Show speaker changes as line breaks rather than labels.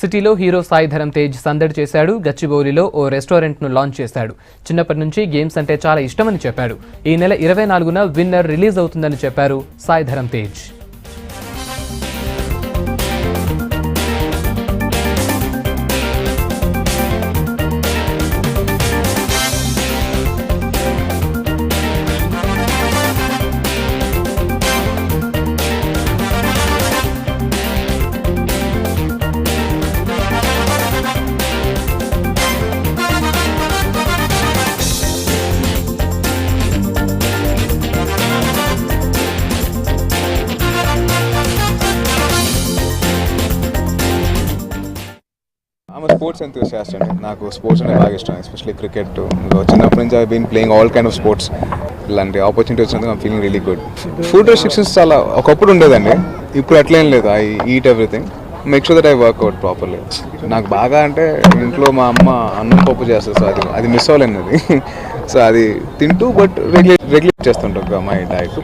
సిటీలో హీరో సాయి ధరమ్ తేజ్ సందడి చేశాడు. గచ్చిబౌలిలో ఓ రెస్టారెంట్ను లాంచ్ చేశాడు. చిన్నప్పటి నుంచి గేమ్స్ అంటే చాలా ఇష్టమని చెప్పాడు. ఈ నెల 24న విన్నర్ రిలీజ్ అవుతుందని చెప్పారు సాయి ధరమ్ తేజ్.
స్పోర్ట్స్ ఎంతూసియాస్ట్ అండి. నాకు స్పోర్ట్స్ అంటే బాగా ఇష్టం, ఎస్పెషల్లీ క్రికెట్. చిన్నప్పటి నుంచి I been playing all kind of sports. ఇలాంటి ఆపర్చునిటీ వచ్చినందుకు I'm feeling really good. Food restrictions చాలా ఒకప్పుడు ఉండేదండి, ఇప్పుడు అట్లేం లేదు. I eat everything, make sure that I workout properly. నాకు బాగా అంటే ఇంట్లో మా అమ్మ అన్నం పప్పు చేస్తుంది, సో అది మిస్ అవ్వలేను అది. సో అది తింటూ బట్ రెగ్యులేట్ చేస్తుంటాం మై డైట్.